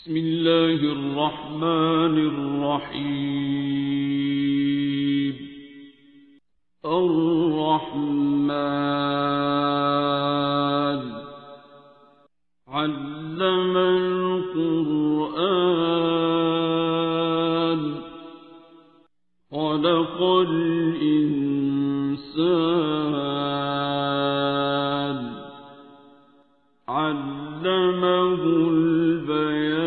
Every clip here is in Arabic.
بسم الله الرحمن الرحيم. الرحمن علم القرآن خلق الإنسان علمه البيان.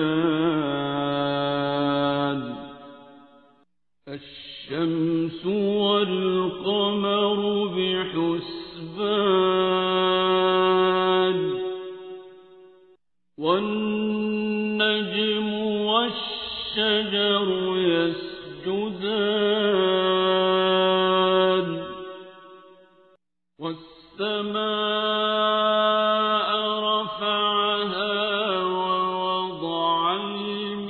الشمس والقمر بحسبان والنجم والشجر يسجدان والسماء رفعها ووضع الميزان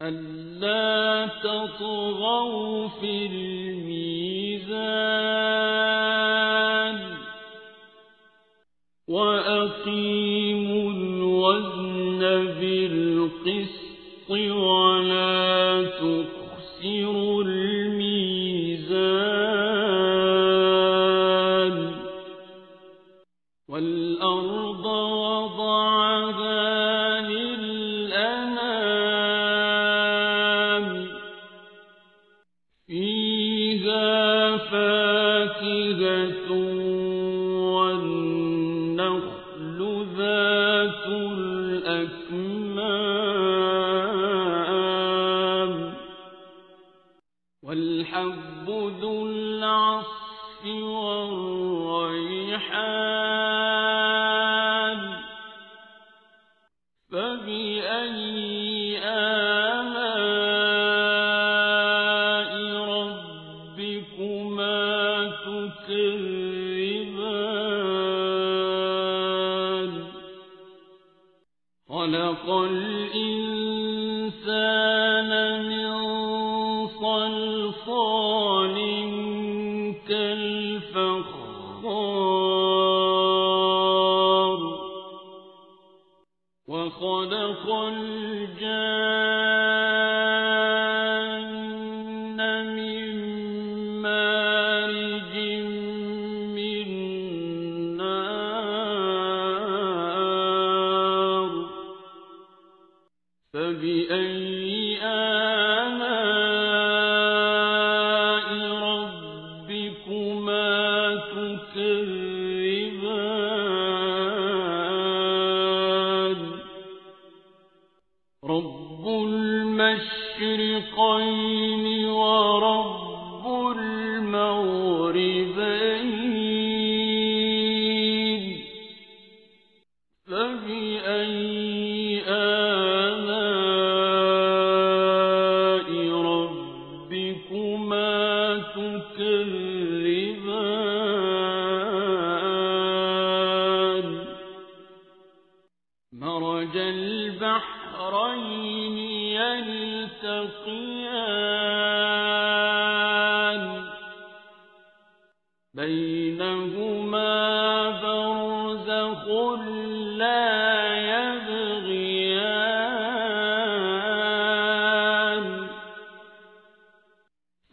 ألا تطغوا في الميزان وأقيموا الوزن بالقسط ولا تخسروا الميزان. والأرض وضعها للأنام فيها فاكهة والنخل ذات الأكمام والحب ذو العصف والريحان فبأي آلاء ربكما تكذبان. خلق الإنسان من صلصال كالفخار وخلق الجان من مارج من نار فبأي آلاء ربكما تكذبان. رب المشرقين ورب المغربين فبأي آلاء ربكما تكذبان. مرج البحرين يلتقيان بينهما برزخ لا يبغيان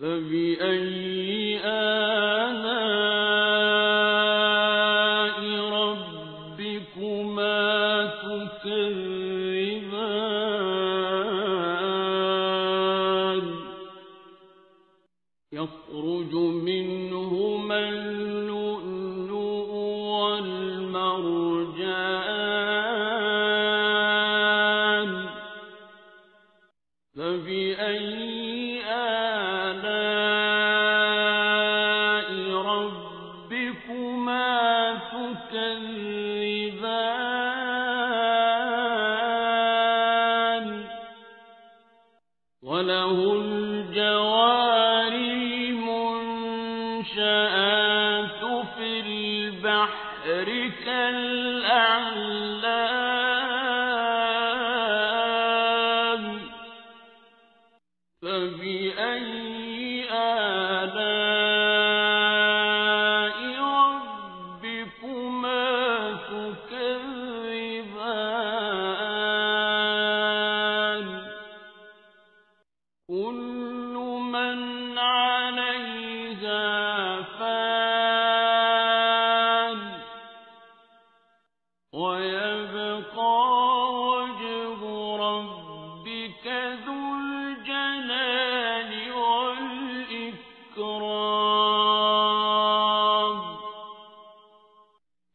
فبأي آلاء ربكما تكذبان. يخرج منهما اللؤلؤ والمرجان فبأي آلاء ربكما تكذبان. وله الجوار المنشآت في البحر كالأعلام فبأي آلاء ربكما تكذبان.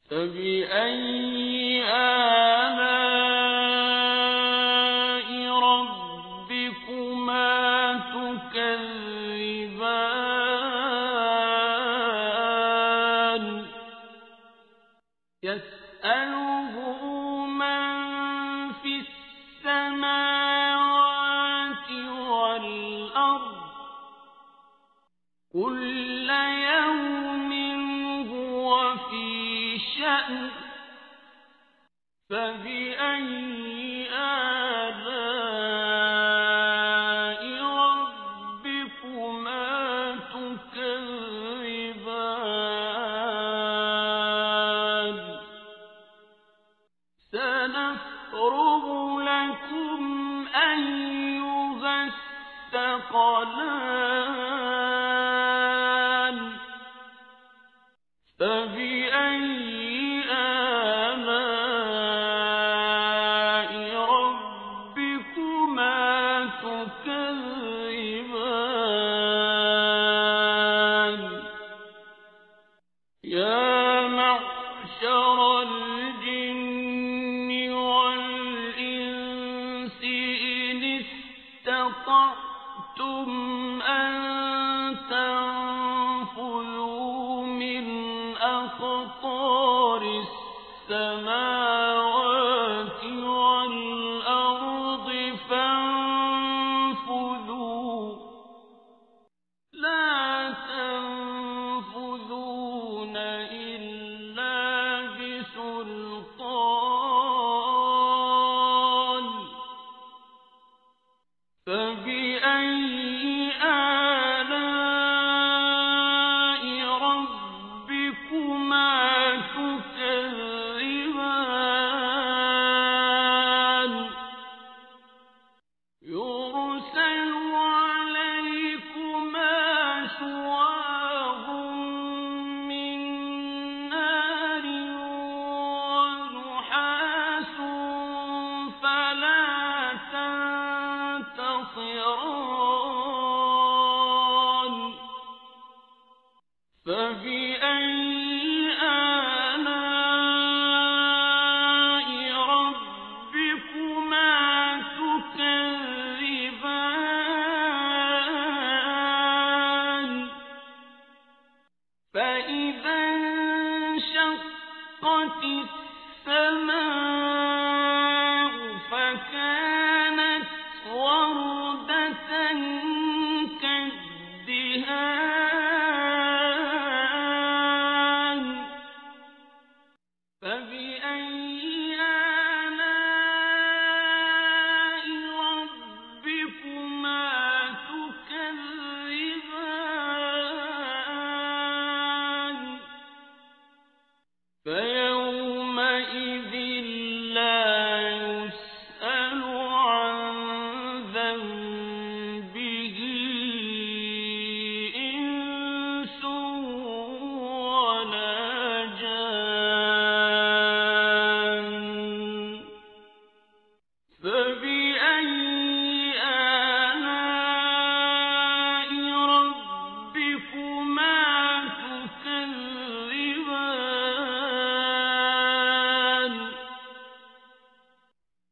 فبأي آلاء ربكما تكذبان يسأله من في السماوات والأرض كل يوم هو في شأن فبأي آلاء ربكما تكذبان سنفرغ لكم أيها الثقلان فبأي آلاء ربكما تكذبان يا معشر الجن والإنس إن استطعتم أن تنفذوا من أقطار السماوات والأرض فانفذوا لا تنفذون إلا بسلطان فبأي آلاء ربكما تكذبان يرسل عليكما شواظ من نار ونحاس فلا تنتصران فبأي آلاء ربكما تكذبان فإذا انشقت السماء فكانت وردة كالدهان فبأي آلاء ربكما تكذبان فيومئذ لا يسأل عن ذنبه إنس ولا جان فبأي آلاء ربكما تكذبان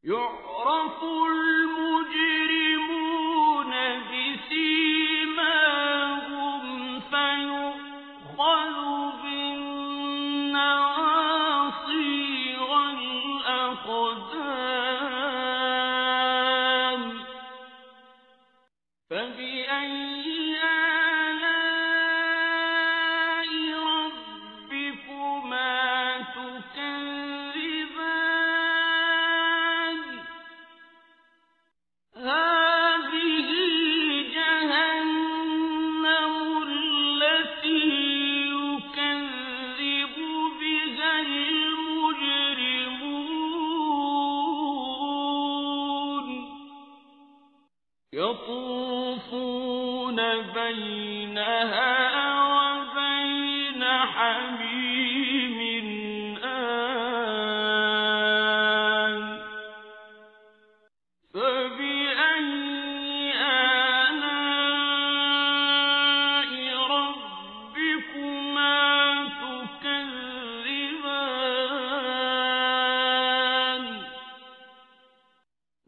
يعرف المجرمون بسيماهم فيؤخذ بالنواصي والأقدام فبأي آلاء ربكما تكذبان هذه جهنم التي يكذب بها المجرمون يطوفون بينها وبين حميم آن فبأي آلاء ربكما تكذبان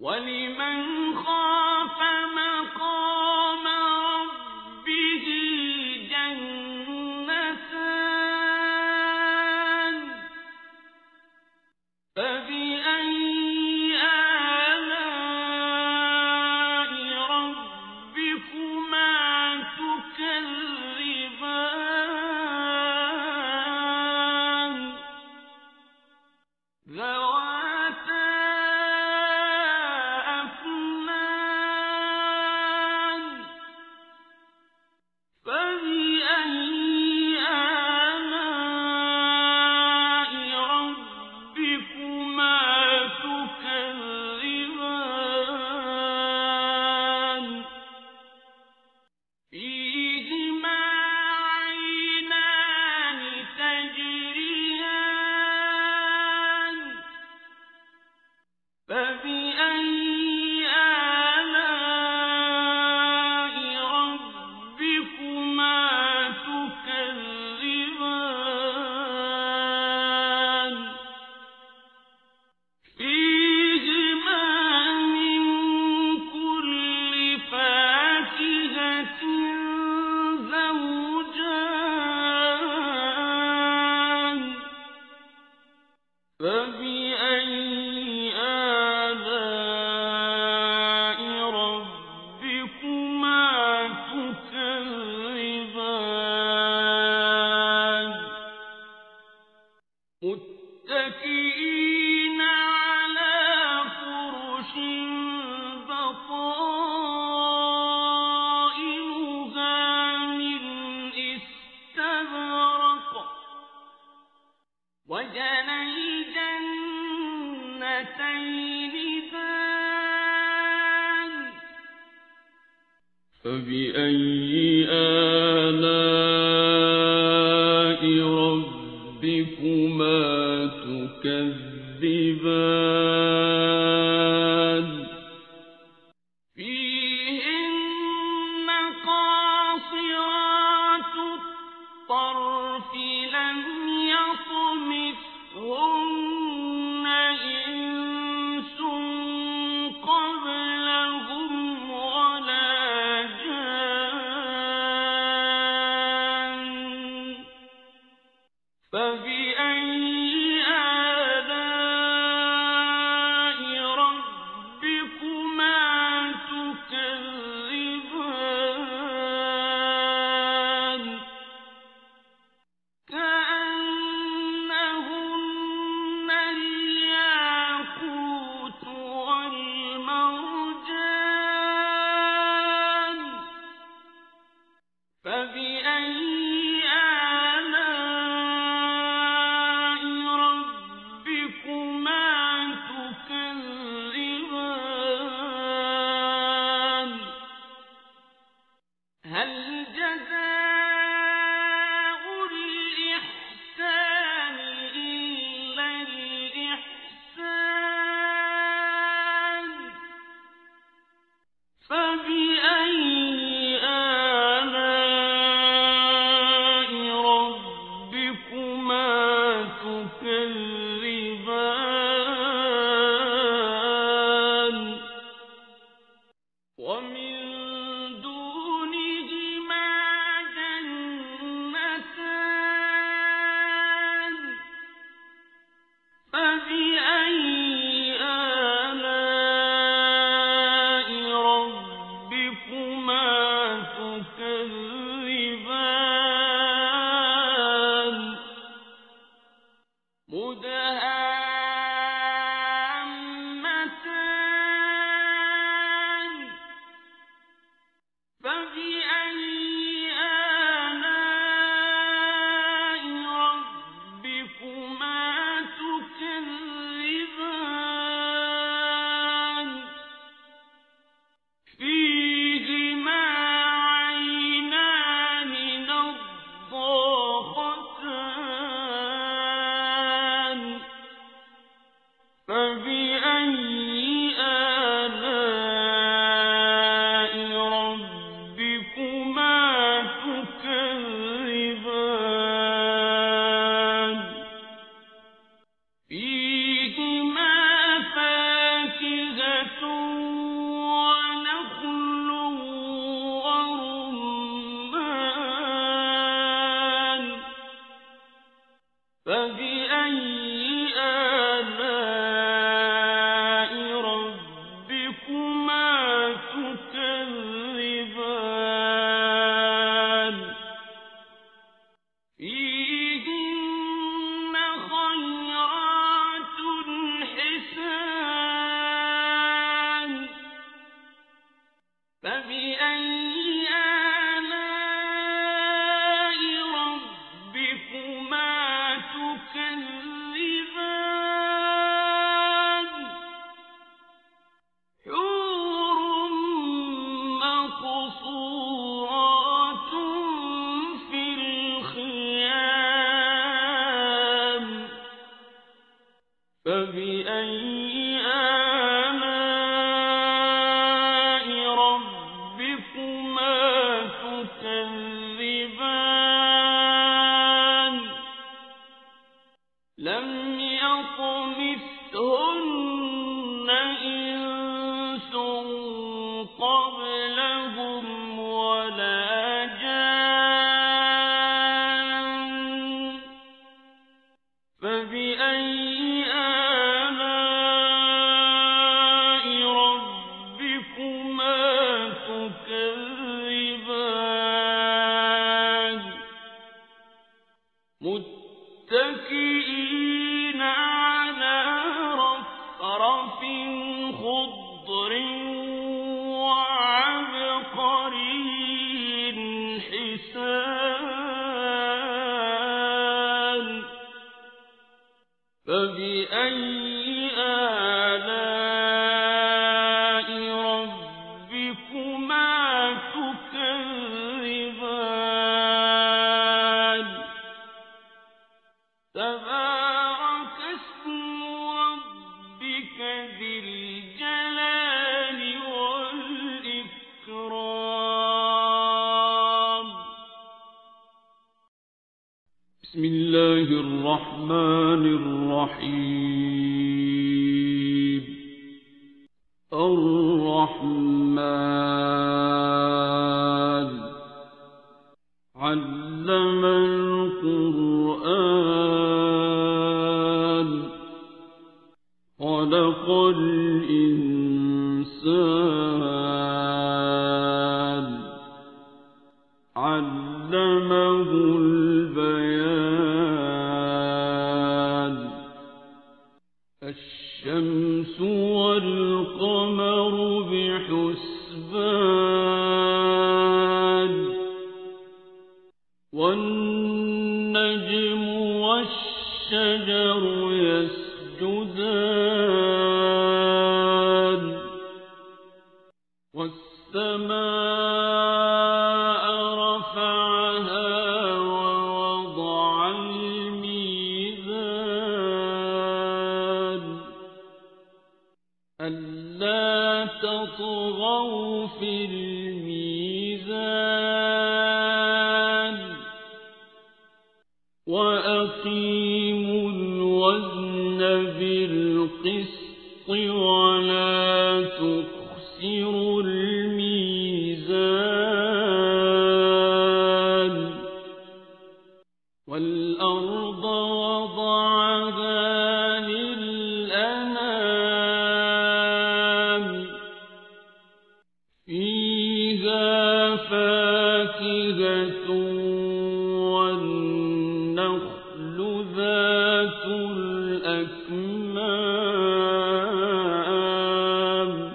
وَلِمَنْ خَافَ مَقَامَ رَبِّهِ جَنَّتَانِ فَبِأَيِّ آلَاءِ رَبِّكُمَا تُكَذِّبَانِ ذَوَاتَا أَفْنَانٍ فَبِأَيِّ آلَاءِ رَبِّكُمَا تُكَذِّبَانِ فِيهِمَا عَيْنَانِ تَجْرِيَانِ فَبِأَيِّ آلَاءِ رَبِّكُمَا تُكَذِّبَانِ فِيهِمَا مِن كُلِّ فَاكِهَةٍ زَوْجَانِ فَبِأَيِّ آلَاءِ رَبِّكُمَا تُكَذِّبَانِ مُتَّكِئِينَ عَلَى فُرُشٍ بَطَائِنُهَا مِنْ إِسْتَبْرَقٍ وَجَنَى الْجَنَّتَيْنِ دَانٍ فَبِأَيِّ آلَاءِ رَبِّكُمَا تُكَذِّبَانِ فِيهِنَّ قَاصِرَاتُ الطَّرْفِ لَمْ يَطْمِثْهُنَّ إِنسٌ قَبْلَهُمْ وَلَا جَانٌّ فَبِأَيِّ آلَاءِ رَبِّكُمَا تُكَذِّبَانِ كَأَنَّهُنَّ الْيَاقُوتُ وَالْمَرْجَانُ فَبِأَيِّ آلَاءِ رَبِّكُمَا تُكَذِّبَانِ هَلْ جَزَاءُ الْإِحْسَانِ إِلَّا الْإِحْسَانُ فَبِأَيِّ آلَاءِ رَبِّكُمَا تُكَذِّبَانِ وَمِن دُونِهِمَا جَنَّتَانِ فَبِأَيِّ آلَاءِ رَبِّكُمَا تُكَذِّبَانِ مُدْهَامَّتَانِ فَبِأَيِّ آلَاءِ رَبِّكُمَا تُكَذِّبَانِ فِيهِمَا عَيْنَانِ نَضَّاخَتَانِ فَبِأَيِّ آلَاءِ رَبِّكُمَا تُكَذِّبَانِ فِيهِمَا فَاكِهَةٌ فبأي آلاء ربكما تكذبان لم يطمثهن إنس قبلهم ولا جان فبأي آلاء ربكما تكذبان متكئين على رفرف خضر وعبقري حسان فبأي آلاء ربكما تكذبان تبارك اسم ربك ذي الجلال والإكرام بسم الله الرحمن الرحيم الرحمن علم القرآن خلق الإنسان علمه البيان الشمس والقمر بحسبان والنجم والشجر يسجدان والسماء رفعها ووضع الميزان ألا تطغوا في الميزان وأقيموا الوزن بالقسط ولا تخسروا الميزان والأرض وضعها للأنام فيها فاكهة والنخل ذات الأكمام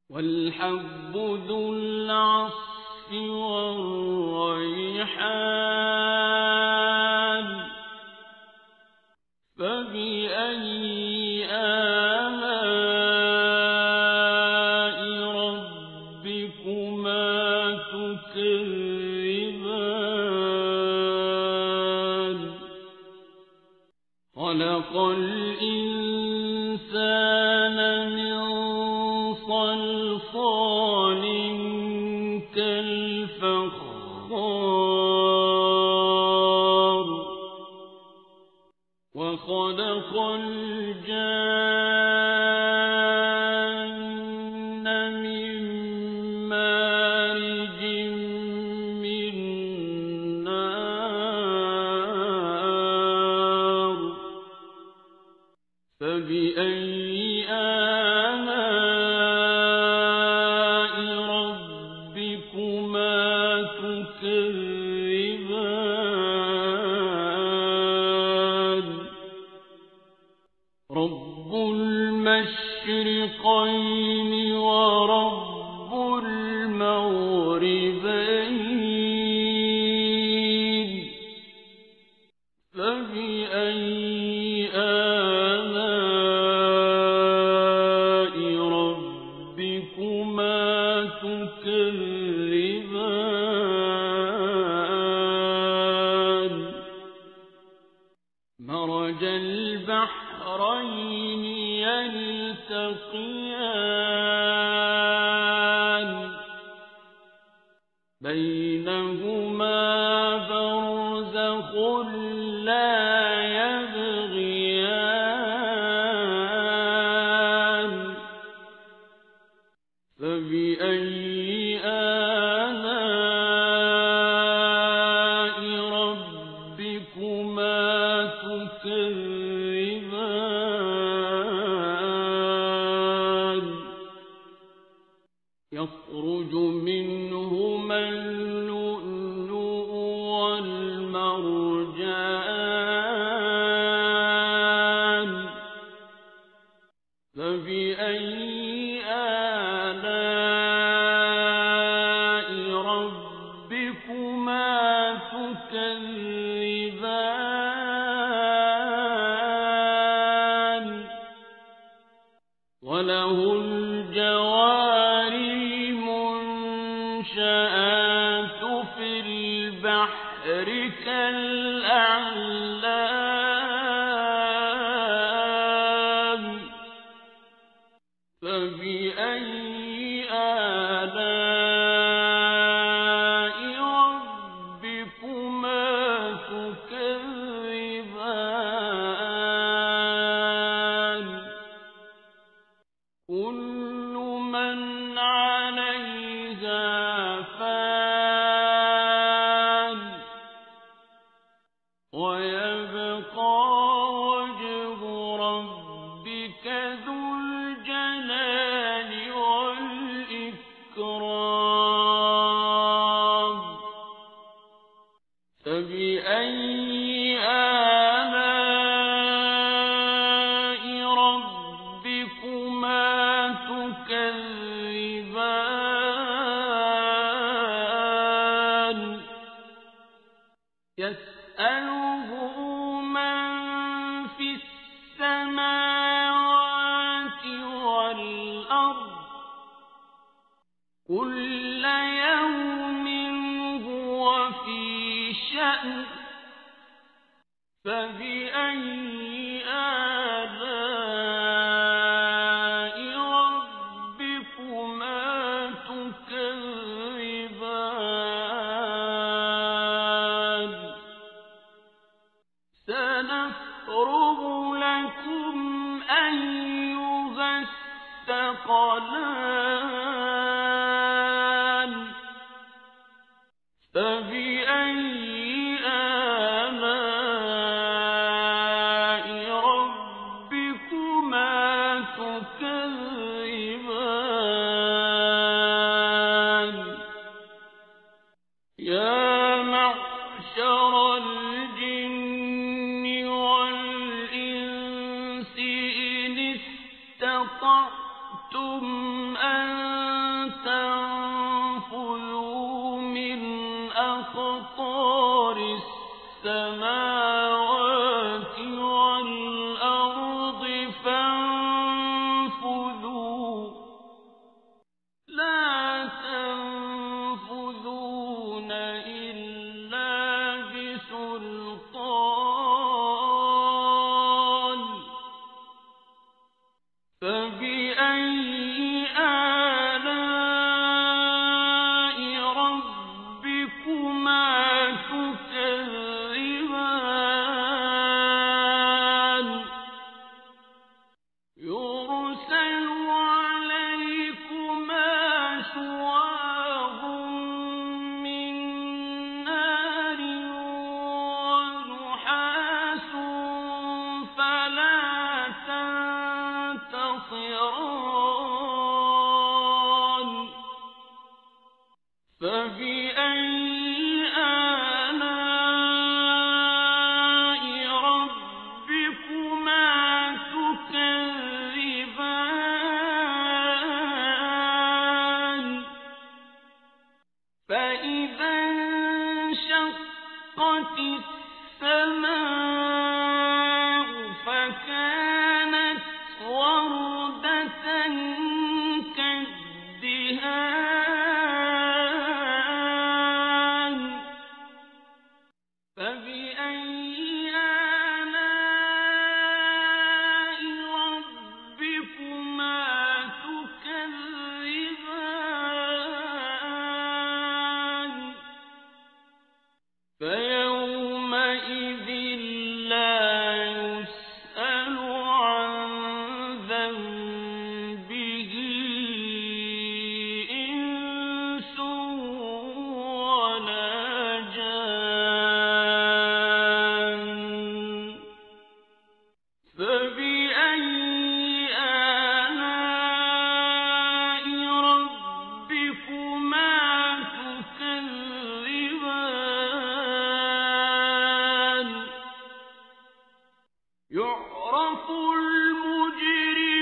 والحب ذو العصف والريحان فبأي آلاء ربكما تكذبان خلق الإنسان من صلصال كالفخار وخلق الجان من مارج من نار فبأي آلاء ربكما تكذبان رب المشرقين ورب المغربين فبأي آلاء ربكما تكذبان مرج البحرين يلتقيان بينهما برزخ لا يبغيان فبأي آلاء ربكما تكذبان يخرج منهما اللؤلؤ والمرجان فبأي آلاء ربكما تكذبان وله الجوار المنشآت في البحر كالأعلام فبأي آلاء ربكما تكذبان كل من عليها فان ويبقى وجه ربك ذو الجلال والإكرام فبأي آلاء ربكما تكذبان يسأله من في السماوات والأرض كل يوم هو في شأن فبأي آلاء ربكما تكذبان سنفرغ لكم أيها الثقلان فبأي آلاء ربكما تكذبان يا معشر الجن والإنس إن استطعتم أن تنفذوا من أقطار السماوات والأرض فانفذوا لا تنفذون إلا بسلطان فبأي آلاء ربكما تكذبان يرسل عليكما شواظ من نار ونحاس فلا تنتصران فبأي آلاء ربكما تكذبان يعرف المجرمون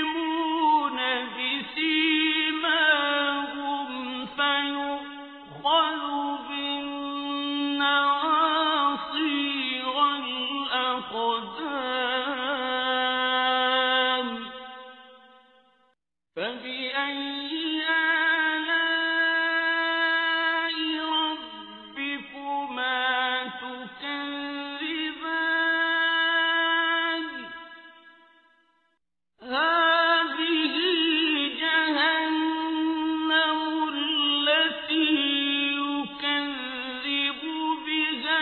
بسيماهم فيؤخذ بالنواصي والأقدام فبأي آلاء ربكما تكذبان هذه جهنم التي يكذب بها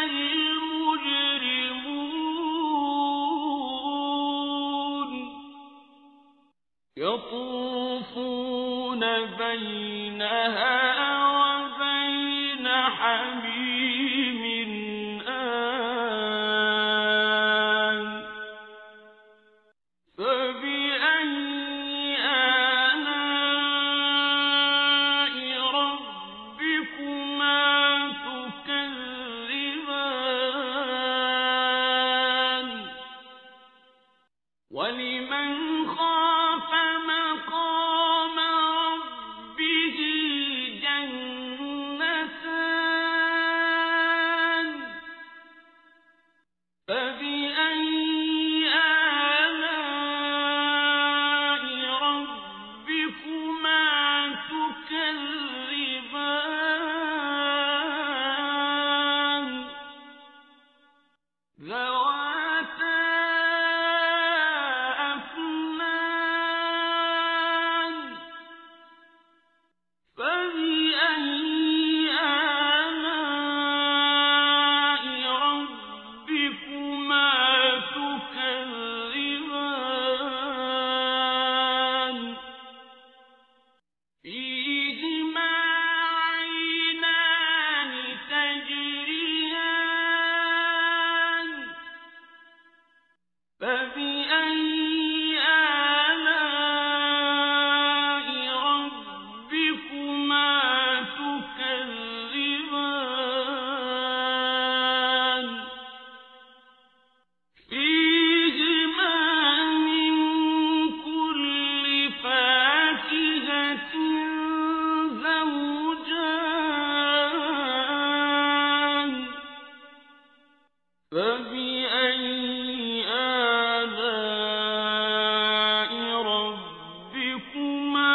المجرمون يطوفون بينها وبين حميم آن فبأي آلاء ربكما تكذبان ولمن خاف مقام ربه جنتان فبأي آلاء ربكما تكذبان ذواتا أفنان فبأي آلاء ربكما تكذبان فيهما عينان تجريان فبأي آلاء ربكما تكذبان فيهما من كل فاكهة زوجان فبأي آلاء ربكما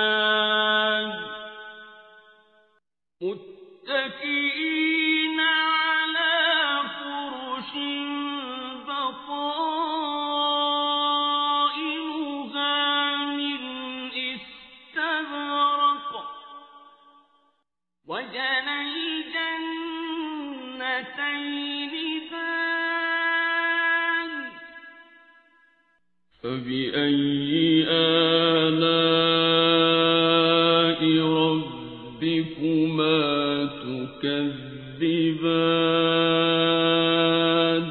تكذبان متكئين على فرش بطائنها من استبرق وجنى الجنتين دان فبأي آلاء ربكما تكذبان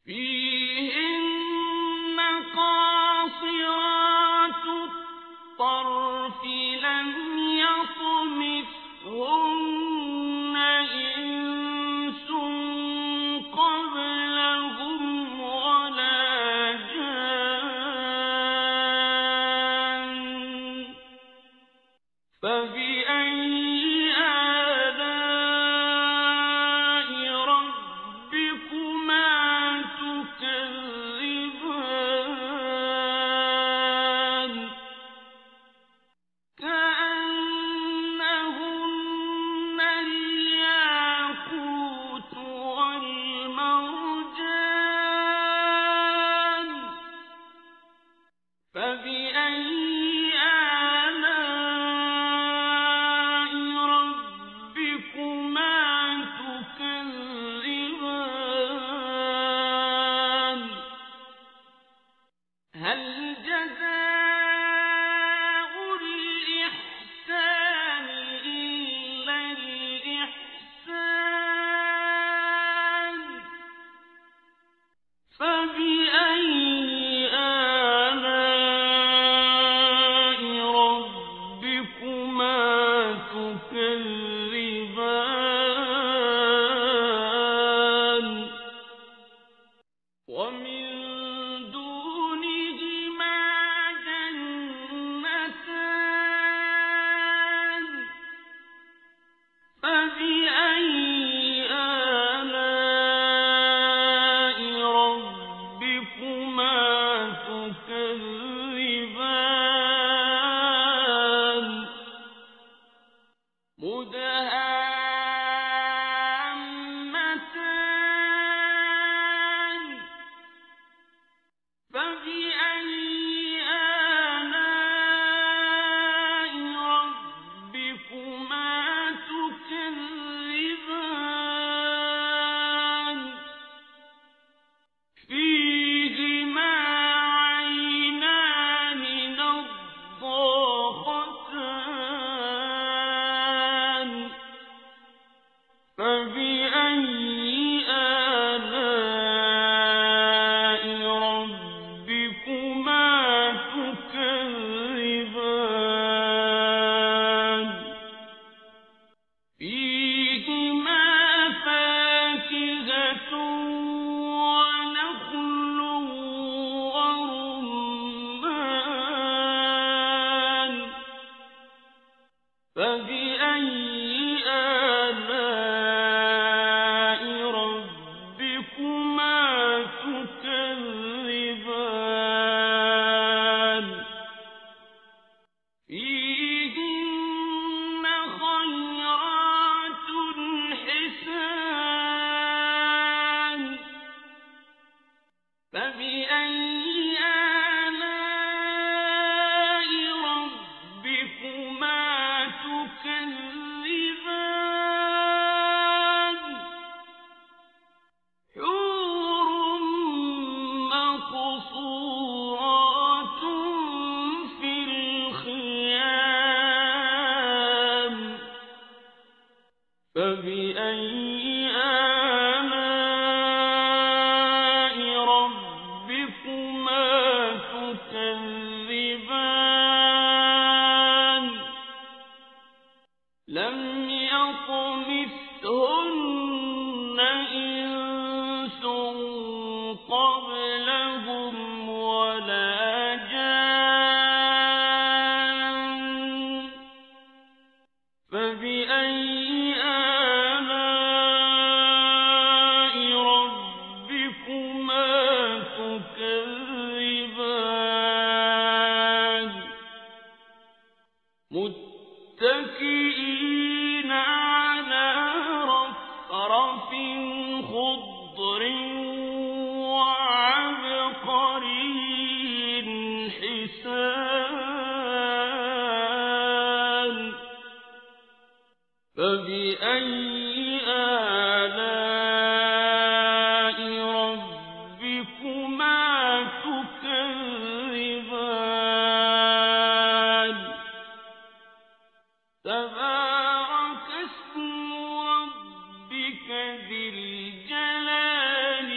فيهن قاصرات الطرف لم يطمثهن إنس قبلهم ولا جان ومن دونهما جنتان فبأي آلاء ربكما تكذبان مدهامتان فبأي آلاء ربكما تكذبان فيهما عينان نضاختان فبأي آلاء ربكما تكذبان فيهما فاكهة ونخل ورمان فبأي آلاء ربكما تكذبان فيهن خيرات حسان فبأي آلاء ربكما تكذبان حور مقصورات في الخيام فبأي آلاء ربكما تكذبان لم يطمثهن إنس قبلهم ولا جان فبأي آلاء ربكما تكذبان متكئين على رفرف خضر وعبقري حسان فبأي آلاء ربكما تكذبان تبارك اسم ربك ذي الجلال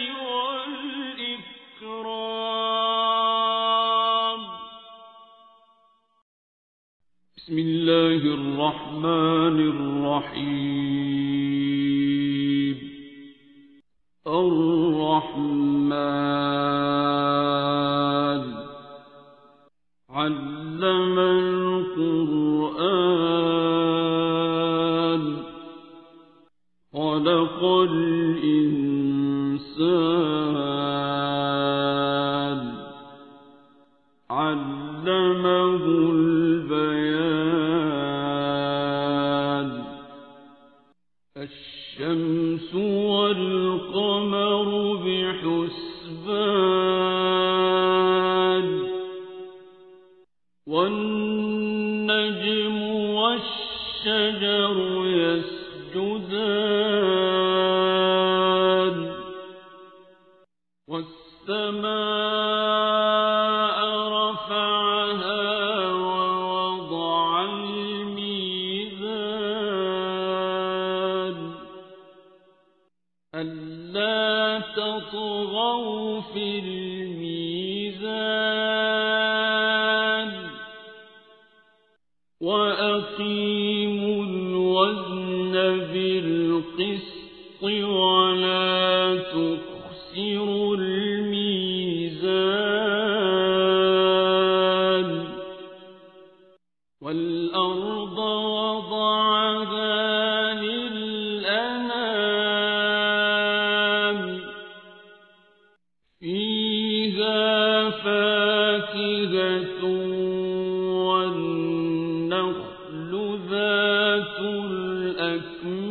والإكرام بسم الله الرحمن الرحيم الرحمن علم القرآن خلق الإنسان علمه البيان الشمس والقمر بحسبان والنجم والشجر يسجدان والسماء رفعها ووضع الميزان ألا تطغوا في الميزان وأقيموا الوزن بالقسط ولا تخسروا الميزان فَاكِهَةٌ وَالنَّخْلُ ذَاتُ الْأَكْمَامِ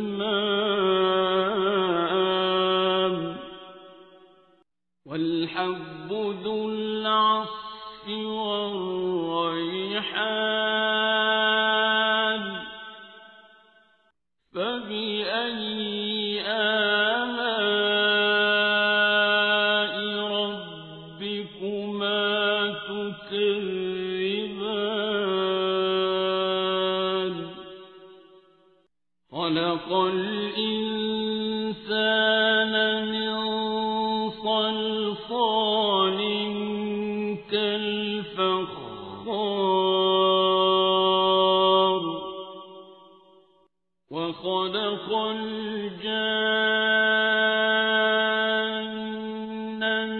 وَالْحَبُّ ذُو الْعَصْفِ وَالرَّيْحَانُ فَبِأَيِّ آلَاءِ رَبِّكُمَا تُكَذِّبَانِ خَلَقَ الْإِنسَانَ مِنْ صَلْصَالٍ كَالْفَخَّارِ وَخَلَقَ الْجَانَّ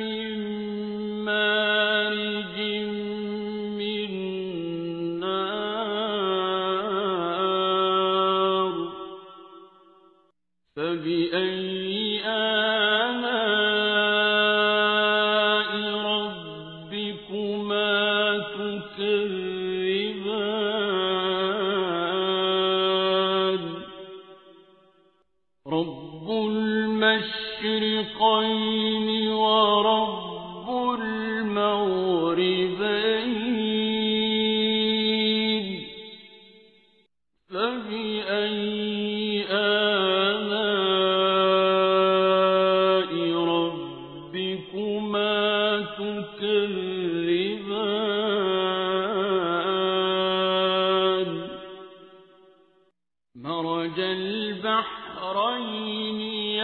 مِنْ مَارِجٍ مِّن نَّارٍ فَبِأَيِّ آلَاءِ رَبِّكُمَا تُكَذِّبَانِ رَبُّ الْمَشْرِقَيْنِ وَرَبُّ الْمَغْرِبَيْنِ فَبِأَيِّ آلَاءِ رَبِّكُمَا تُكَذِّبَانِ مَرَجَ الْبَحْرَيْنِ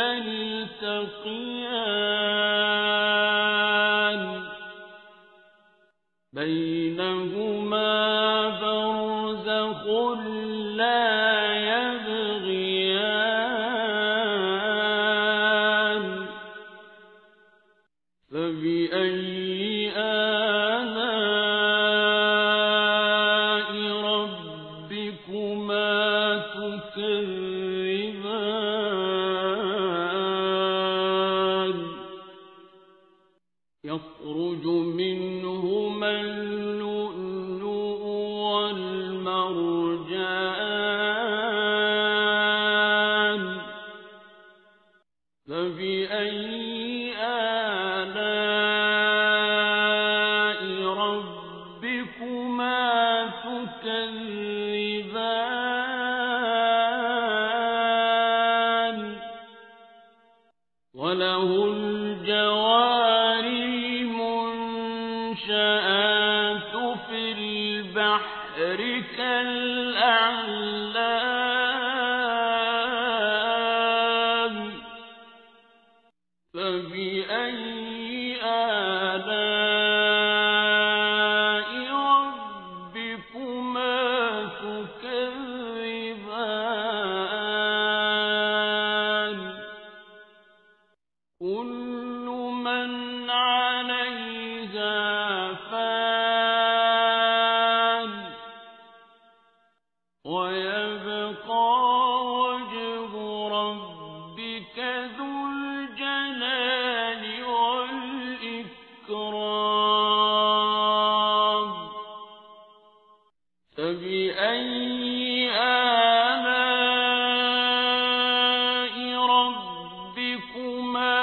يَلْتَقِيَانِ بَيْنَهُمَا بَرْزَخٌ لَّا يَبْغِيَانِ فَبِأَيِّ آلَاءِ رَبِّكُمَا تُكَذِّبَانِ يَخْرُجُ مِنْهُمَا اللُّؤْلُؤُ وَالْمَرْجَانُ فَبِأَيِّ آلَاءِ رَبِّكُمَا تُكَذِّبَانِ وَلَهُ الْجَوَارِ الْمُنشَآتُ فِي الْبَحْرِ كَالْأَعْلَامِ فَبِأَيِّ آلَاءِ رَبِّكُمَا تُكَذِّبَانِ كُلُّ مَنْ عَلَيْهَا فَانٍ وَيَبْقَى وَجْهُ رَبِّكَ ذُو الْجَلَالِ وَالْإِكْرَامِ فَبِأَيِّ آلَاءِ رَبِّكُمَا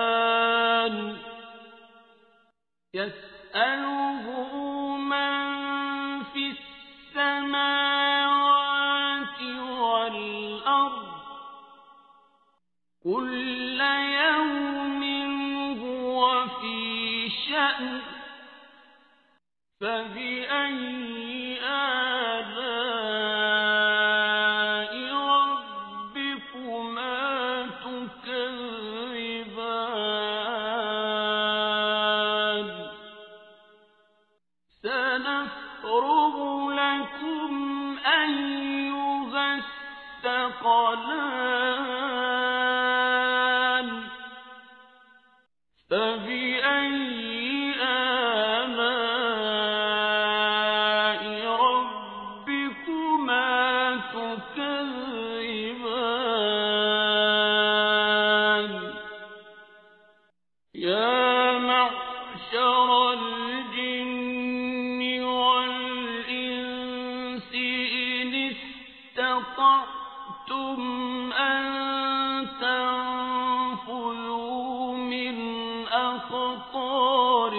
تُكَذِّبَانِ يَسْأَلُهُ مَن فِي السَّمَاوَاتِ وَالْأَرْضِ كُلَّ يَوْمٍ هُوَ فِي شَأْنٍ فَبِأَيِّ آلَاءِ رَبِّكُمَا تُكَذِّبَانِ سَنَفْرُغُ لَكُمْ أَيُّهَ الثَّقَلَانِ فَبِأَيِّ آلَاءِ رَبِّكُمَا تُكَذِّبَانِ أَرَدتُّمْ أَن تَنفُذُوا مِنْ أَقْطَارِ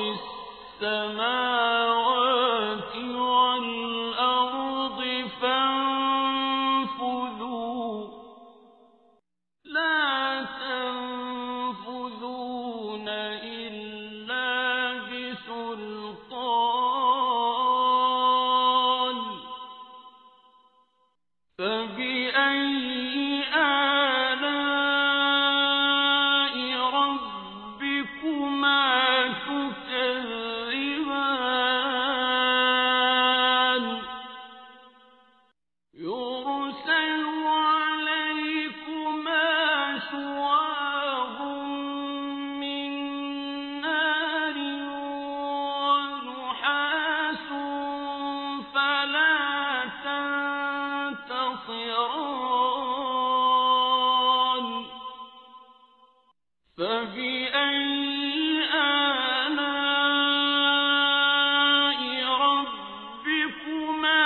السَّمَاوَاتِ وَالْأَرْضِ فَانفُذُوا لَا تَنفُذُونَ إِلَّا بِسُلْطَانٍ فَبِأَيِّ آلَاءِ رَبِّكُمَا تُكَذِّبَانِ يُرْسَلُ عَلَيْكُمَا شُوَاظٌ مِّن نَّارٍ وَنُحَاسٌ فَلَا تَنتَصِرَانِ فَبِأَيِّ آلَاءِ رَبِّكُمَا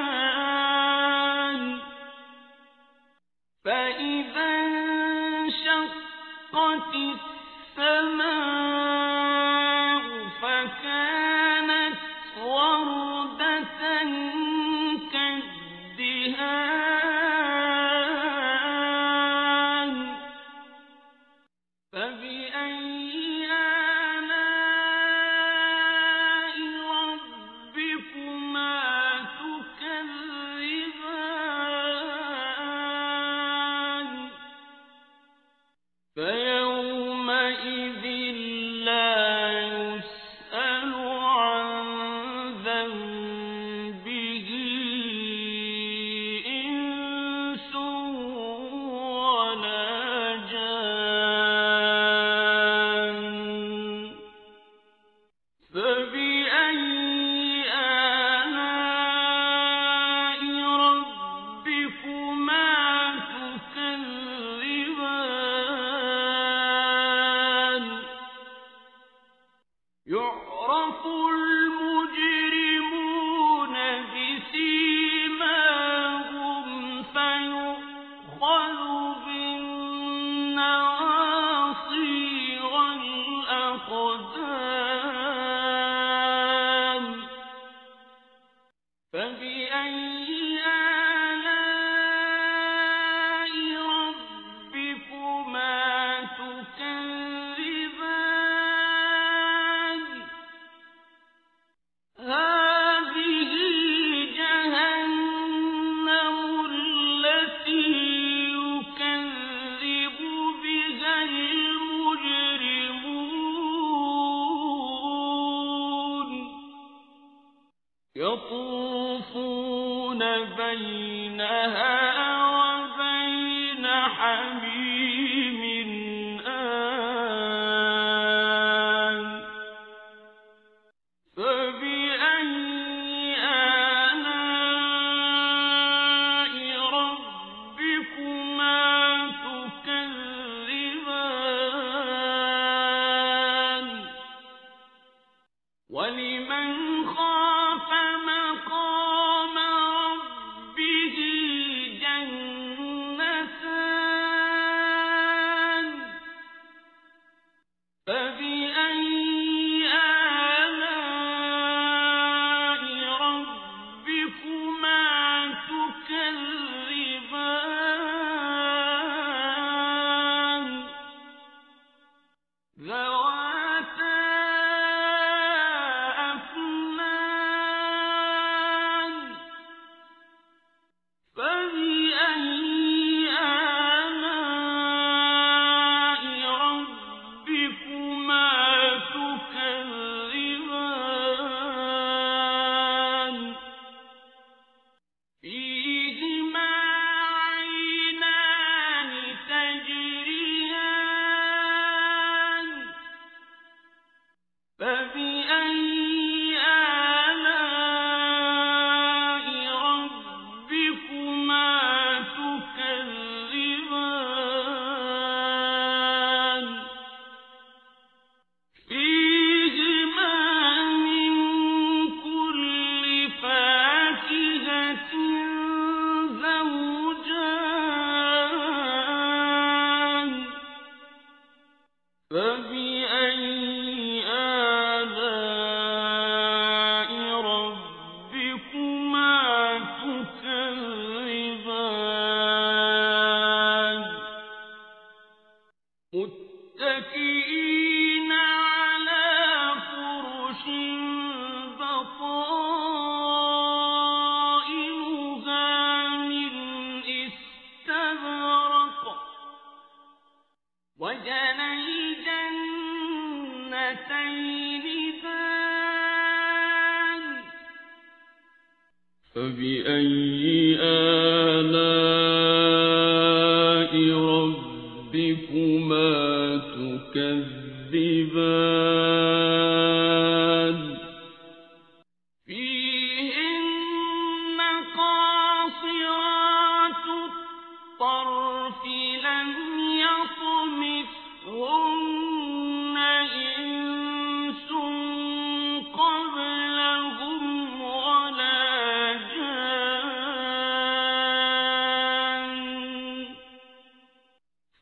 تُكَذِّبَانِ فَإِذَا انشَقَّتِ السَّمَاءُ فَكَانَتْ وَرْدَةً كَالدِّهَانِ فَبِأَيِّ آلَاءِ رَبِّكُمَا تُكَذِّبَانِ فَيَوْمَئِذٍ لَّا يُسْأَلُ عَن ذَنبِهِ إِنسٌ وَلَا جَانٌّ فَبِأَيِّ آلَاءِ رَبِّكُمَا تُكَذِّبَانِ يُعْرَفُ الْمُجْرِمُونَ بِسِيمَاهُمْ فَيُؤْخَذُ بِالنَّوَاصِي وَالْأَقْدَامِ فَبِأَيِّ آلَاءِ رَبِّكُمَا تُكَذِّبَانِ هَٰذِهِ جَهَنَّمُ الَّتِي يُكَذِّبُ بِهَا الْمُجْرِمُونَ يَطُوفُونَ بَيْنَهَا وَبَيْنَ حَمِيمٍ آنٍ فَبِأَيِّ آلَاءِ رَبِّكُمَا تُكَذِّبَانِ وَلِمَنْ خَافَ مَقَامَ رَبِّهِ فبأي آلاء ربكما تكذبان فيهن قاصرات الطرف لم يطمثهن إنس قبلهم ولا جان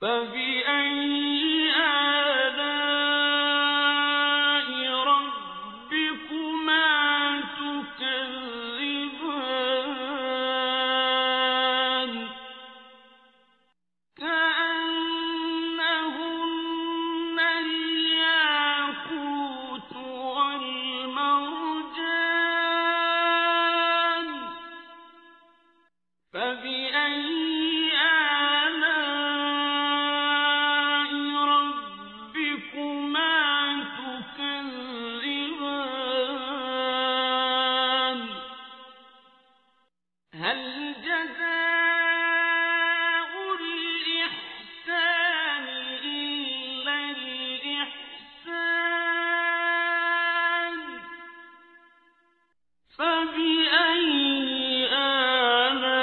فبأي آلاء ربكما تكذبان كأنهن الياقوت والمرجان فبأي آلاء ربكما تكذبان هل جزاء الإحسان إلا الإحسان فبأي آلاء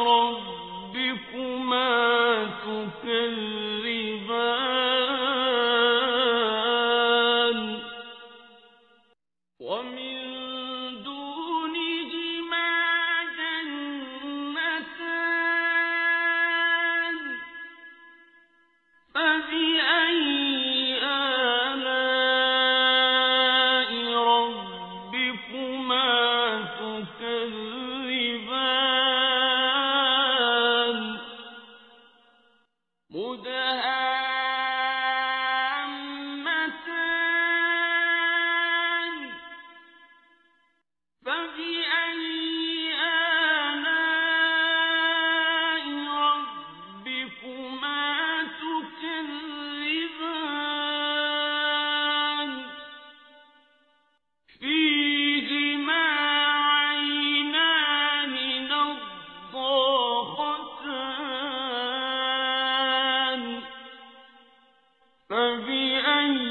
ربكما تكذبان ومن دونهما جنتان فبأي آلاء ربكما تكذبان مدهامتان فبأي آلاء ربكما تكذبان فيهما عينان نضاختان فبأي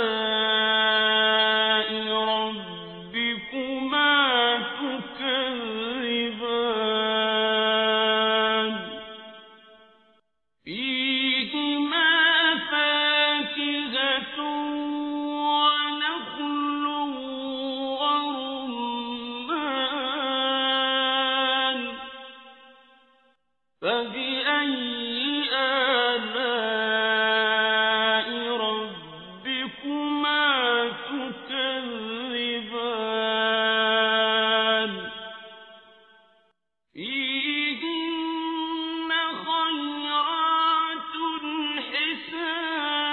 آلاء ربكما تكذبان فيهما فاكهة ونخل ورمان فبأي آلاء ربكما تكذبان فيهن خيرات حسان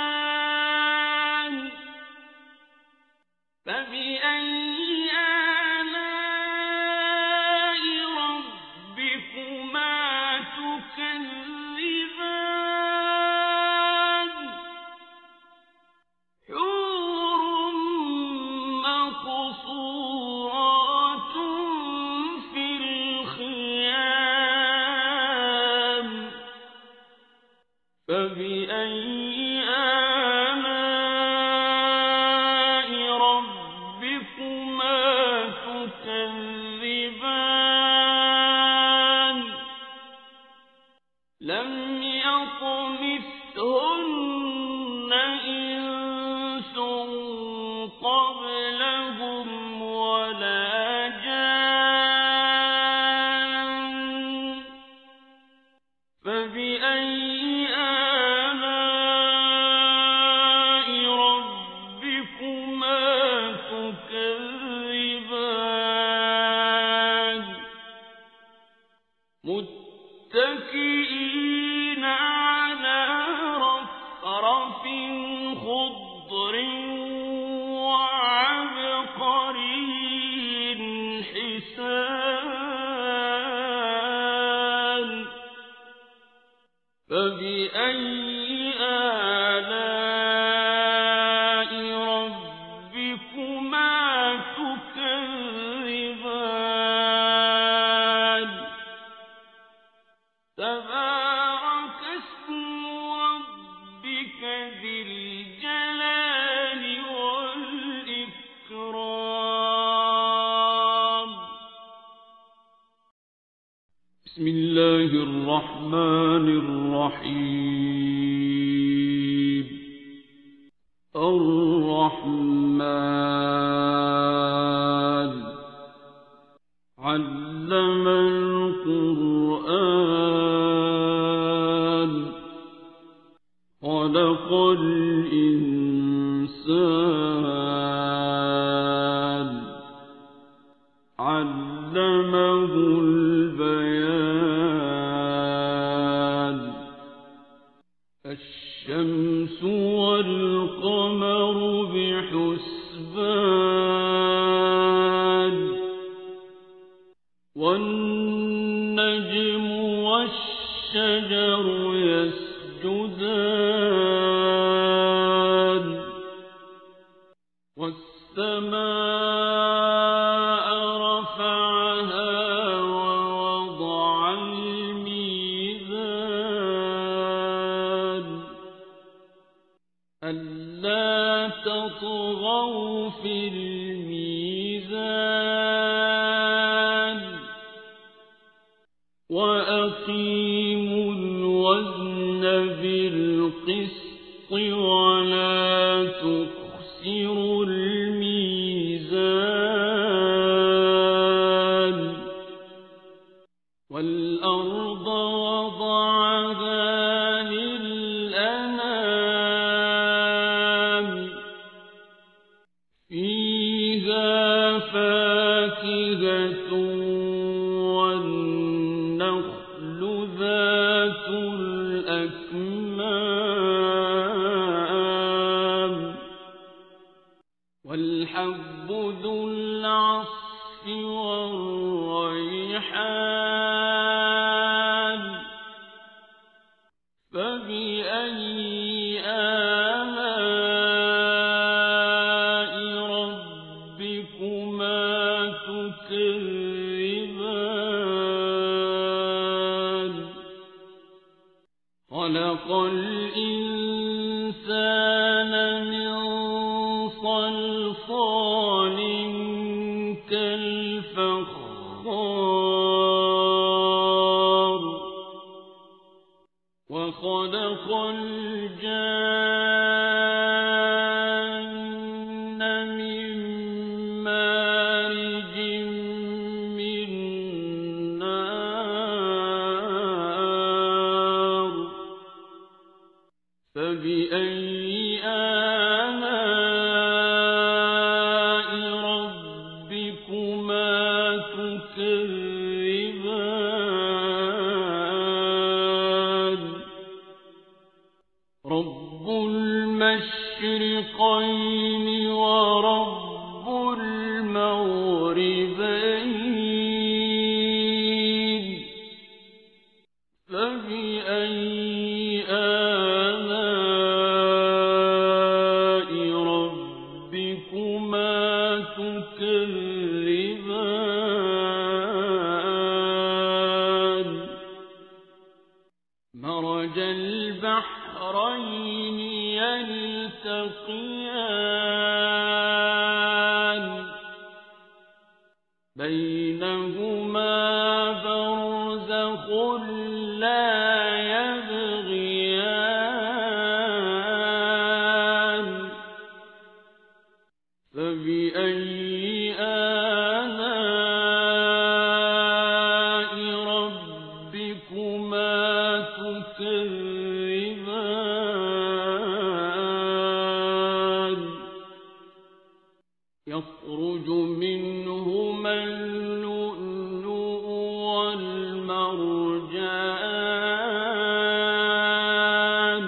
فبأي آلاء ربكما تكذبان حور مقصورات في الخيام فبأي آلاء ربكما تكذبان لم يطمثهن إنس قبلهم ولا جان فبأي آلاء ربكما تكذبان متكئين على رفرف خضر وعبقري حسان فبأي آلاء ربكما تكذبان بسم الله الرحمن الرحيم الرحمن علم القرآن خلق الإنسان علمه البيان الشمس والقمر بحسبان والنجم والشجر يسجدان والسماء رفعها ووضع الميزان ألا تطغوا في الميزان وأقيموا الوزن بالقسط ولا تخسروا الميزان والأرض وضعها للأنام فيها فاكهة والنخل ذات الأكمام والحب ذو العصف والريحان فبأي آلاء ربكما تكذبان خلق الإنسان من صلصال كالفخار وخلق الجان من مارج من نار فبأي آلاء ربكما تكذبان رب المشرقين ورب المغربين فبأي آلاء ربكما تكذبان مرج البحرين يلتقيان بينهما برزخ لا يبغيان فبأي آلاء ربكما تكذبان يخرج منهما اللؤلؤ والمرجان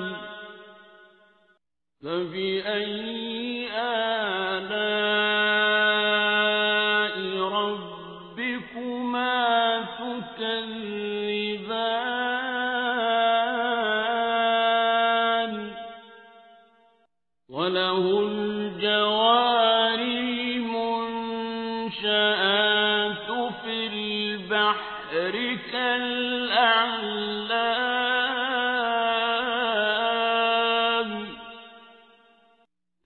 فبأي آلاء ربكما تكذبان وله الجوار المنشآت في البحر كالأعلام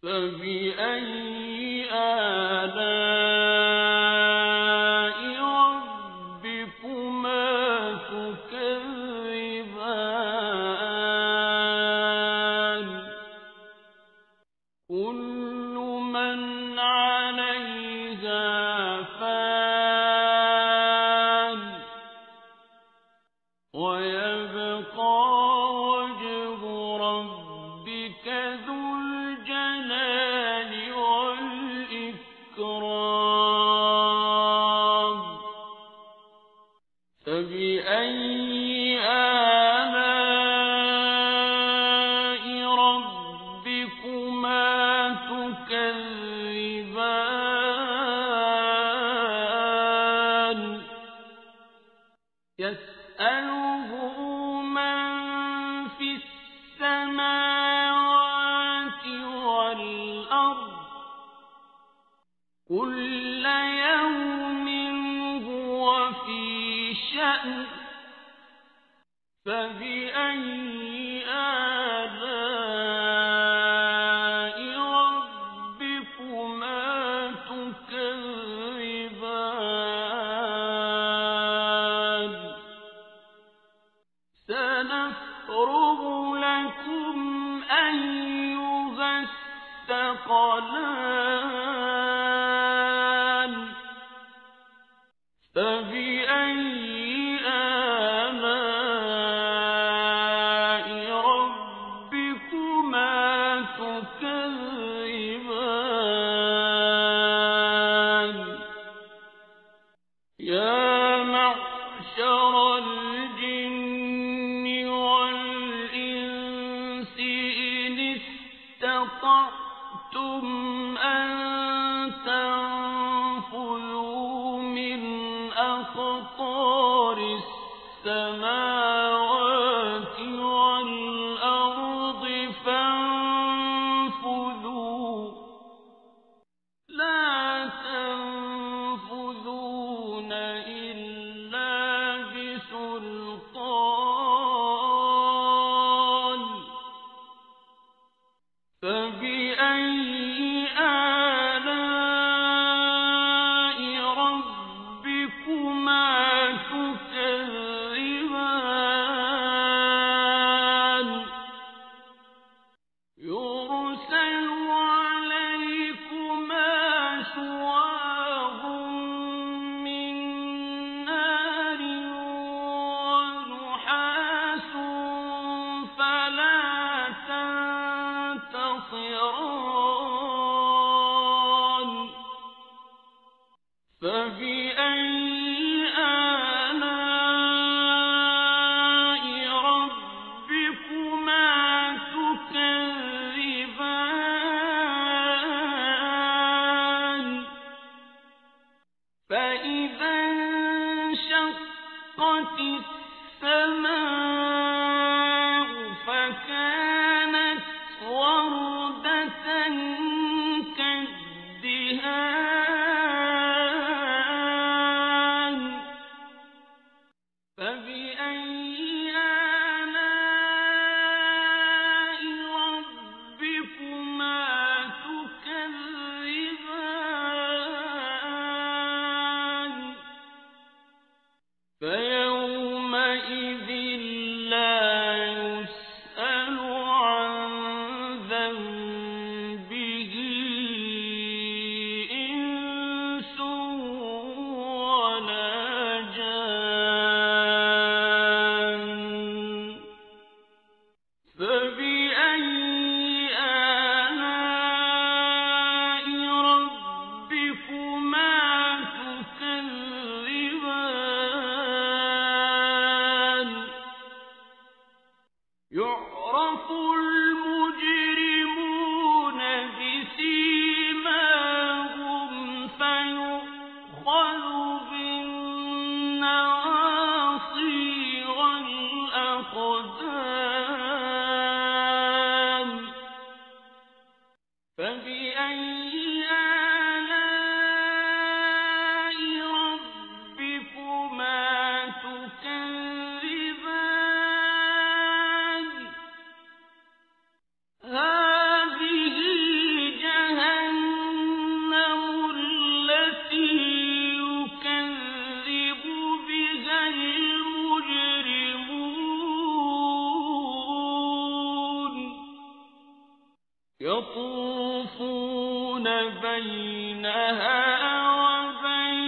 فبأي آلاء ربكما تكذبان فان ويبقى وجه ربك ذو الجلال والإكرام فبأي آلاء ربكما تكذبان يسأله من في السماوات والأرض كل يوم هو في شأن فبأي آلاء ربكما تكذبان سنفرغ لكم أيها الثقلان فبأي آلاء ربكما تكذبان يا معشر الجن والإنس إن استطعتم أن تنفذوا من أقطار السماوات والأرض فانفذوا لا تنفذون إلا بسلطان فبأي آلاء ربكما تكذبان يرسل عليكما شواظ من نار ونحاس فلا تنتصران فبأي آلاء ربكما تكذبان فإذا انشقت السماء فكانت وردة كالدهان فبأي آلاء ربكما تكذبان فيومئذ لا يسأل عن ذنبه إنس ولا جان فبأي آلاء ربكما تكذبان يعرف المجرمون بسيماهم فيؤخذ بالنواصي والأقدام فبأي آلاء ربكما تكذبان هذه جهنم التي يكذب بها المجرمون يطوفون بينها وبين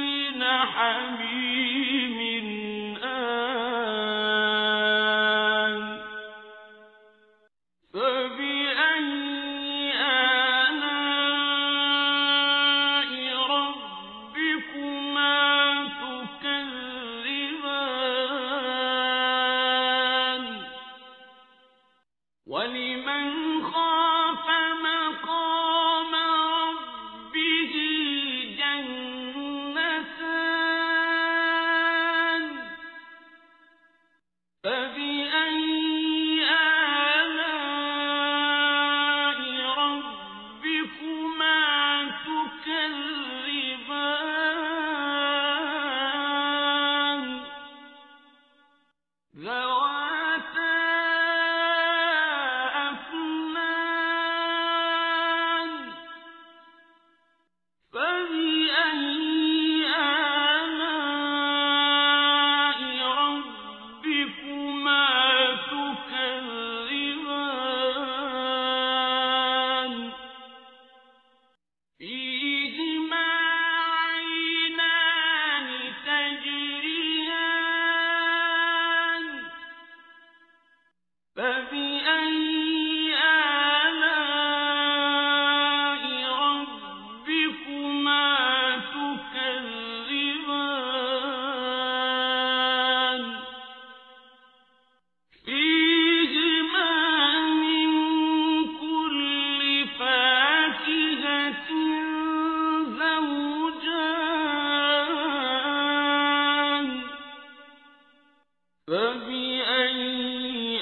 فبأي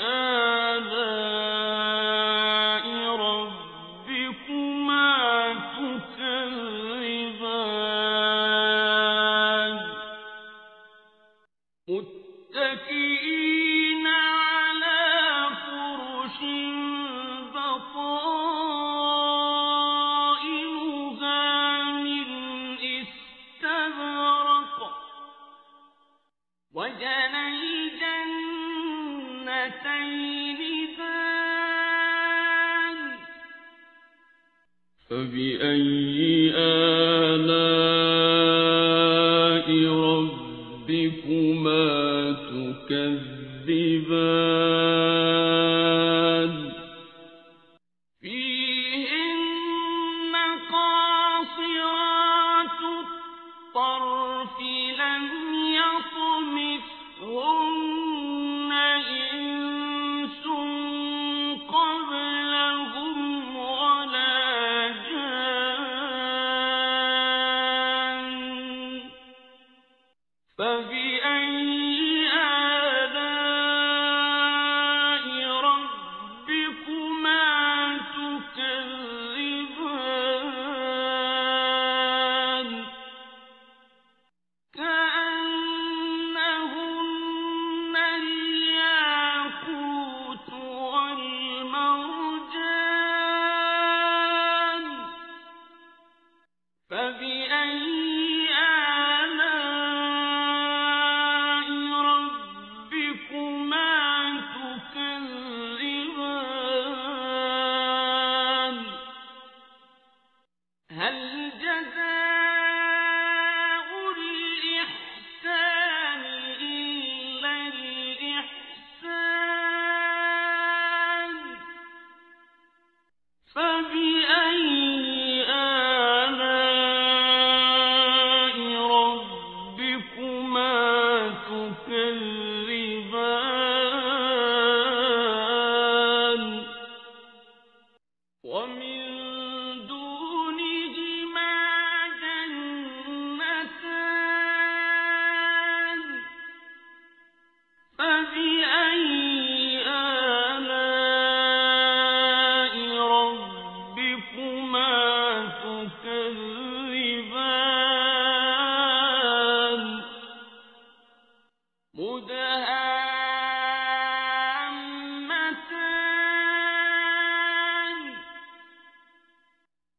آلاء ربكما تكذبان متكئين على فرش بطائنها من استبرق وجنى الجنتين دان فبأي آلاء ربكما تكذبان فيهن قاصرات الطرف لم يطمثهن إنس قبلهم ولا جان فبأي آلاء ربكما تكذبان كأنهن الياقوت والمرجان فبأي آلاء ربكما تكذبان هل جزاء الإحسان إلا الإحسان فبأي آلاء ربكما تكذبان ومن دونهما جنتان فبأي آلاء ربكما تكذبان مدهامتان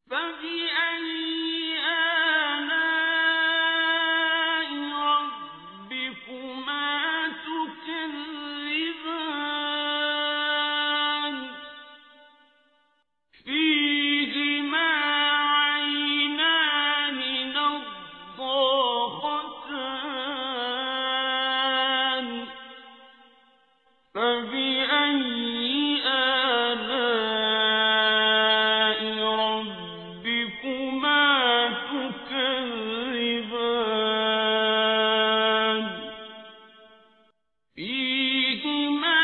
فبأي آلاء ربكما تكذبان فيهما عينان نضاختان فبأي آلاء ربكما تكذبان فيهما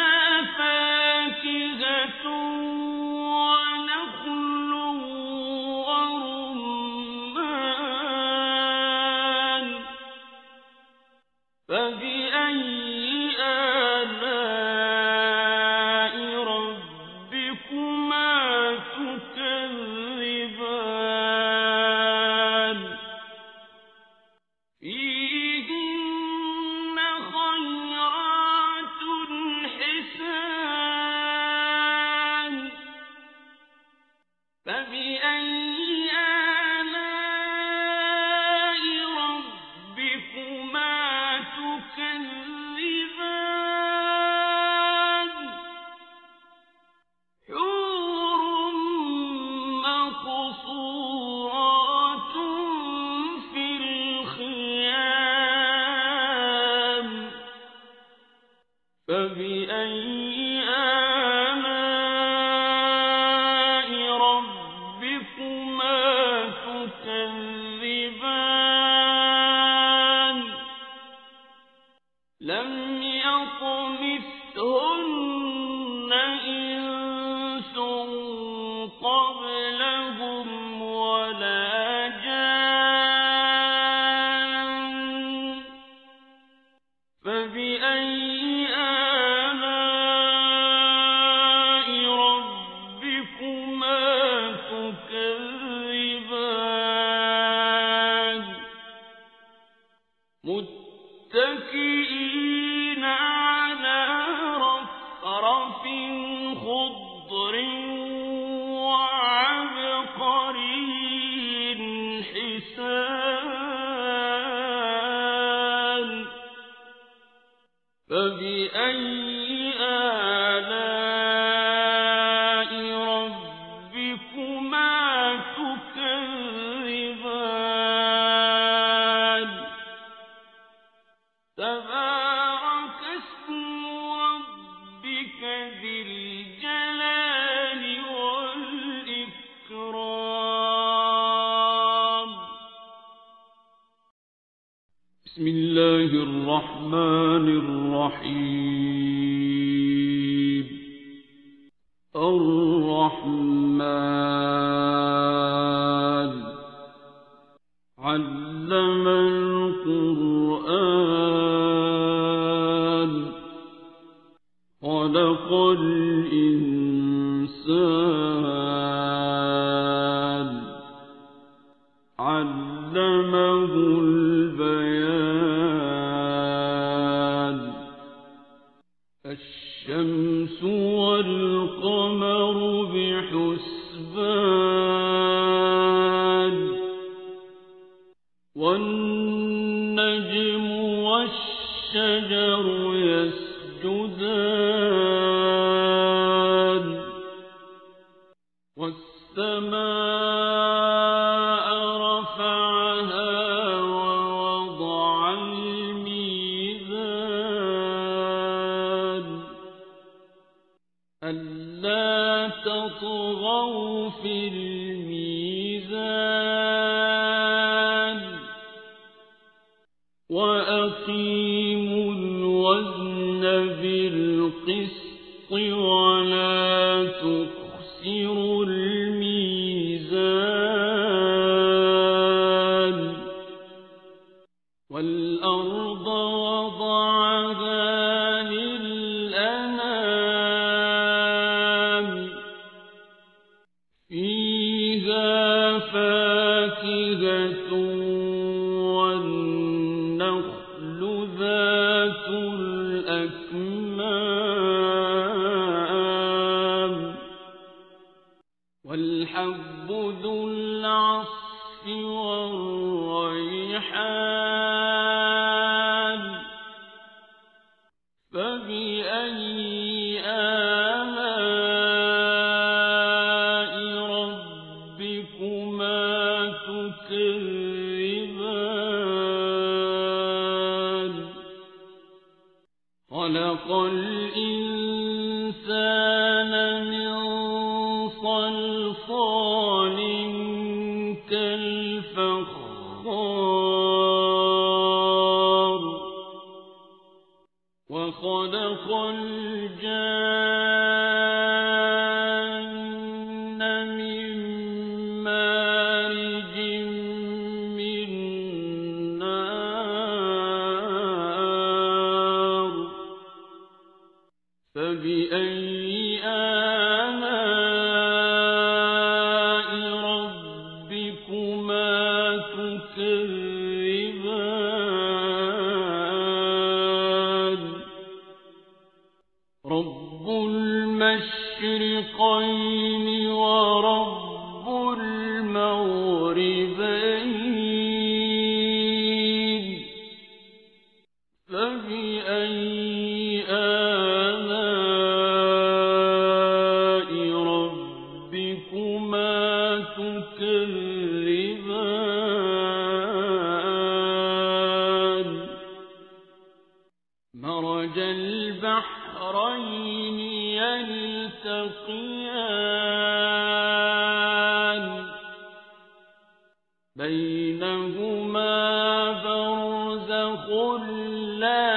فاكهة ونخل ورمان فبأي آلاء ربكما تكذبان فيهن خيرات حسان فبأي آلاء ربكما تكذبان حور مقصورات في الخيام فبأي آلاء ربكما تكذبان لم يطمثهن إنس قبلهم ولا جان فبأي متكئين على رفرف خضر وعبقري حسان فبأي آلاء ربكما تكذبان تبارك اسم ربك ذي الجلال والإكرام بسم الله الرحمن الرحيم الرحمن علم القرآن خلق الإنسان علمه البيان الشمس والقمر بحسبان والنجم والشجر يسجدان والسماء رفعها ووضع الميزان ألا تطغوا في الميزان وأقيموا الوزن بالقسط ولا تخسروا الميزان والأرض وضعها للأنام فيها فاكهة والنخل ذات الأكمام والحب ذو العصف والريحان فبأي آلاء ربكما تكذبان خلق الإنسان من صلصال كالفخار وخلق الجان من مارج من نار فبأي آلاء ربكما تكذبان رب المشرقين ورب المغربين فبأي آلاء ربكما تكذبان مرج البحرين يلتقيان بينهما برزخ لا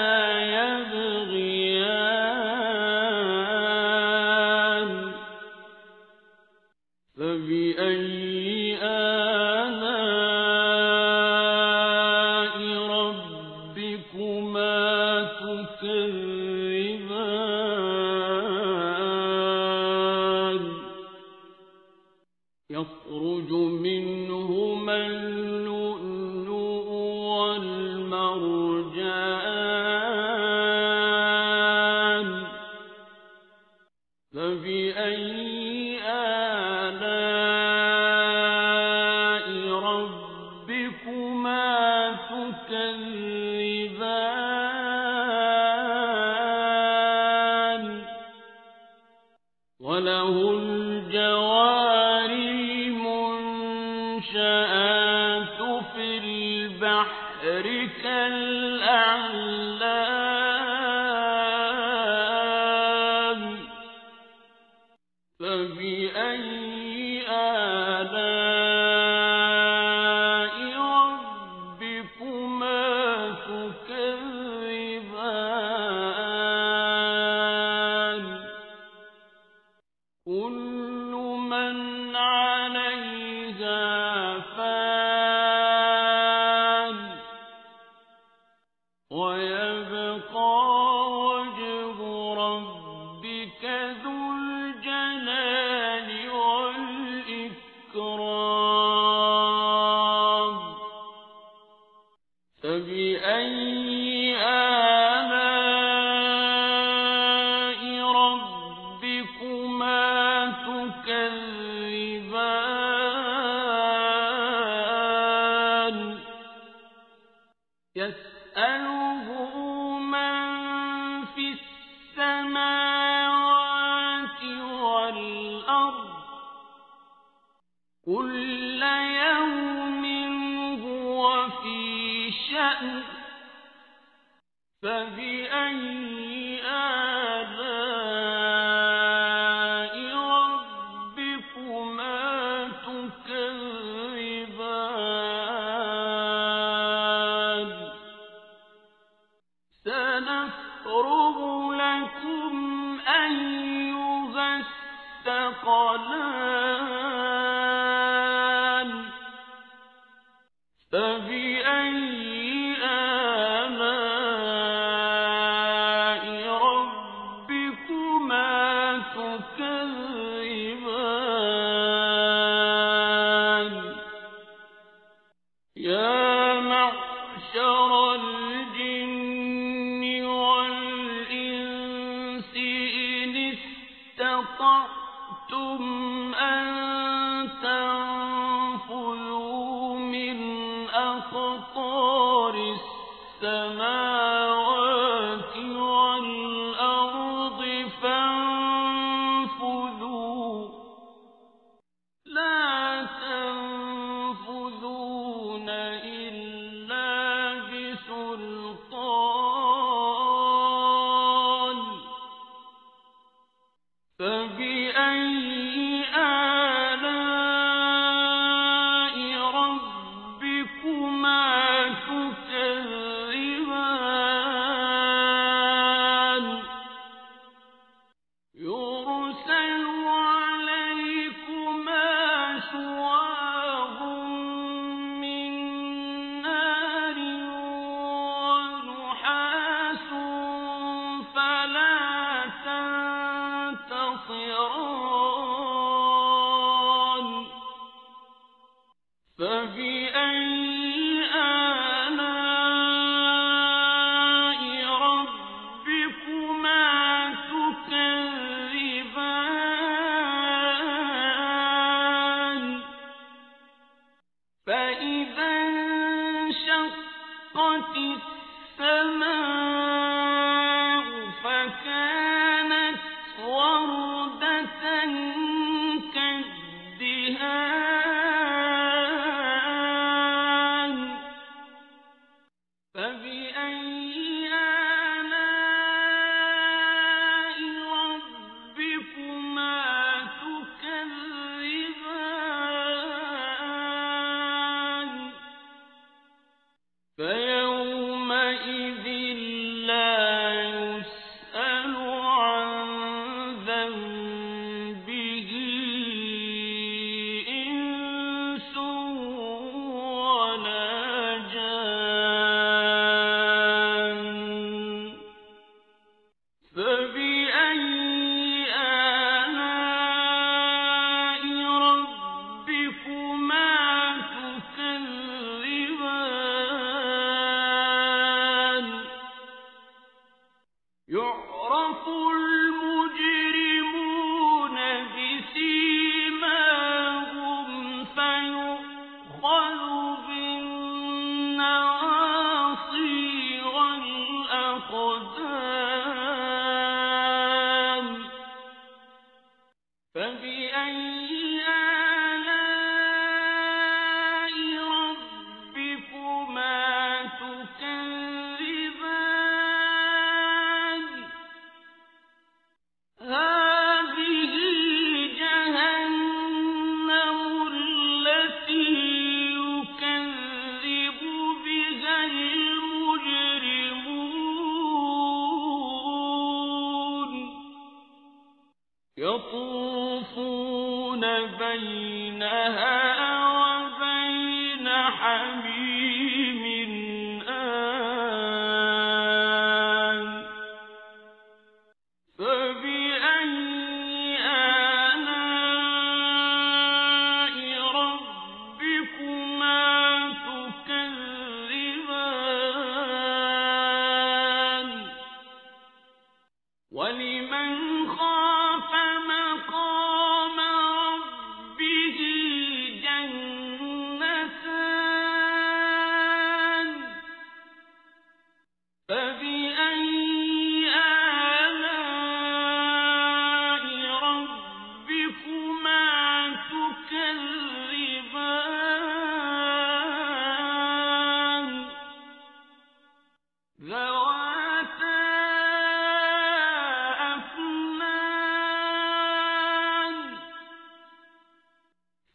يبغيان فبأي آلاء ربكما تكذبان يخرج منهما اللؤلؤ والمرجان بقدرك الأعلام فبأي آلاء ربكما تكذبان كل من عليها فان ويبقى وجه ربك ذو الجلال والإكرام فبأي آلاء ربكما تكذبان يسأله من في السماوات والأرض كل يوم هو في شأن فبأي آلاء ربكما تكذبان سنفرغ لكم أيها الثقلان فبأي آلاء ربكما تكذبان يا معشر الجن والإنس إن استطعتم أن تنفذوا من أقطار السماوات والأرض فانفذوا لا تنفذون إلا بسلطان فبأي آلاء ربكما تكذبان يرسل عليكما شواظ من نار ونحاس فلا تنتصران فبأي آلاء ربكما تكذبان فإذا انشقت السماء فكانت وردة كالدهان فبأي آلاء ربكما تكذبان فيومئذ لا يسأل عن ذنبه إنس ولا جان فبأي آلاء ربكما تكذبان يعرف المجرمون بسيماهم فيؤخذ بالنواصي والأقدام فبأي آلاء ربكما يطوفون بينها وبين حميم آن فبأي آلاء ربكما تكذبان ولمن خاف مقام ربه جنتان فبأي آلاء ربكما تكذبان ذواتا أفنان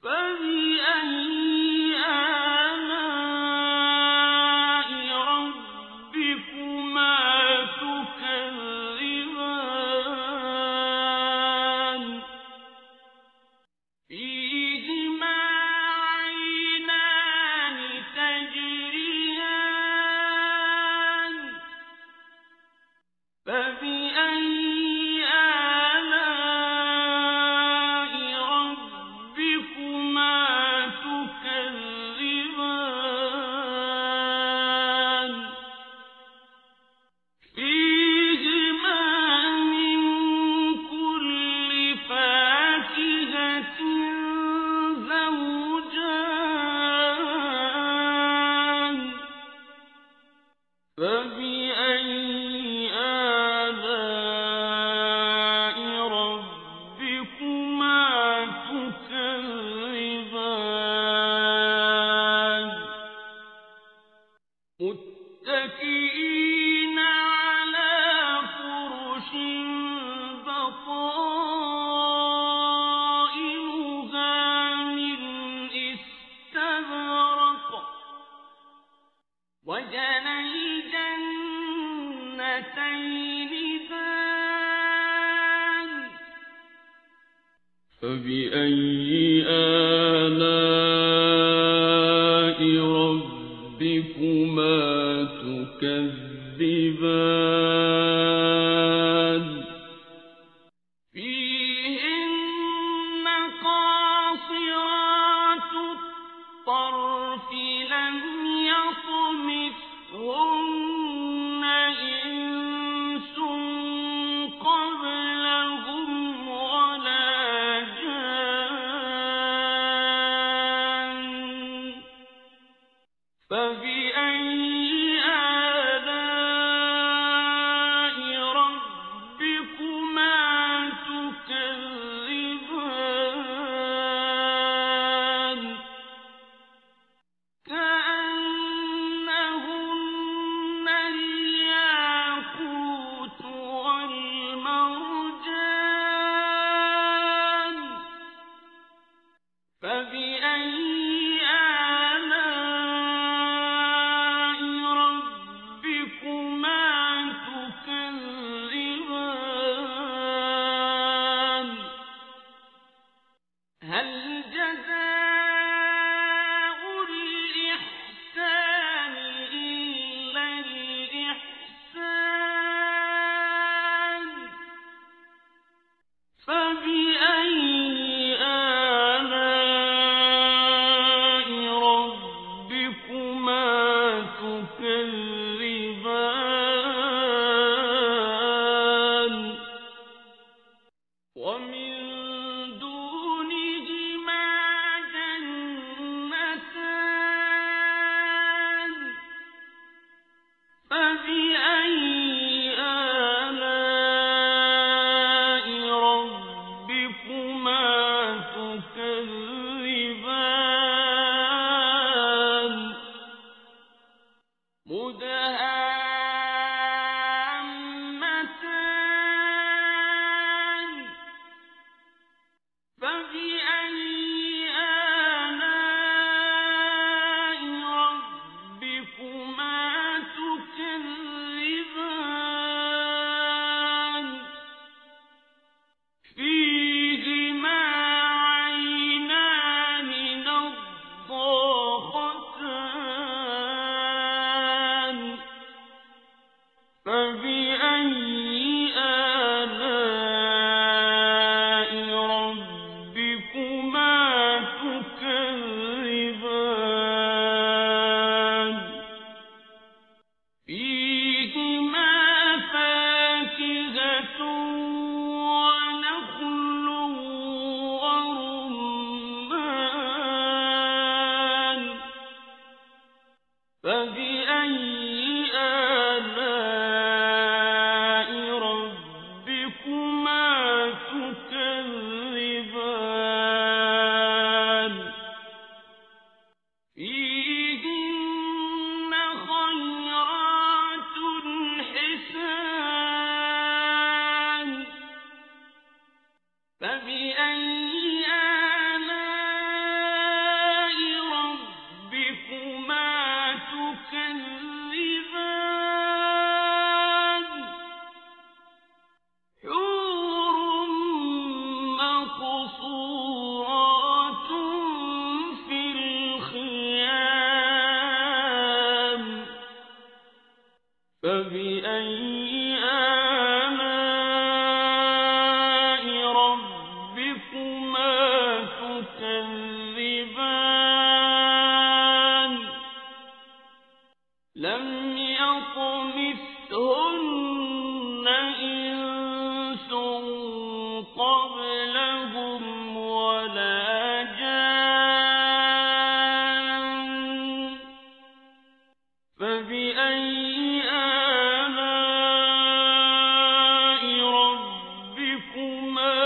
فبأي آلاء ربكما تكذبان فيهما عينان تجريان فبأي آلاء ربكما تكذبان فيهما من كل فاكهة زوجان فبأي آلاء ربكما تكذبان متكئين على فرش بطائنها من استبرق وجنى الجنتين دان فبأي آلاء ربكما تكذبان فيهن قاصرات الطرف لم يطمثهن إنس قبلهم ولا جان فبأي آلاء ربكما تكذبان كأنهن الياقوت والمرجان فبأي آلاء ربكما تكذبان هل جزاء الإحسان إلا الإحسان فبأي آلاء ربكما تكذبان ومن دونهما جنتان فبأي آلاء ربكما تكذبان مدهامتان فبأي آلاء ربكما تكذبان فيهما فبأي آلاء ربكما تكذبان لم يطمثهن إنس قبلهم ولا جان فبأي آلاء ربكما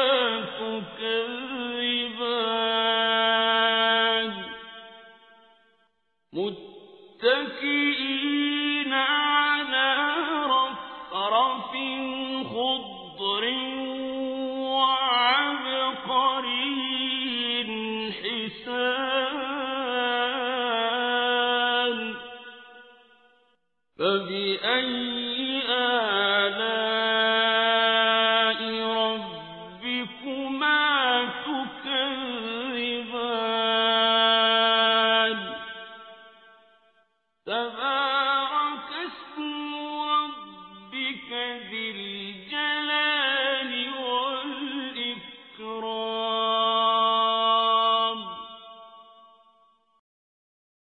تكذبان متكئين على رفرف خضر وعبقري حسان فبأي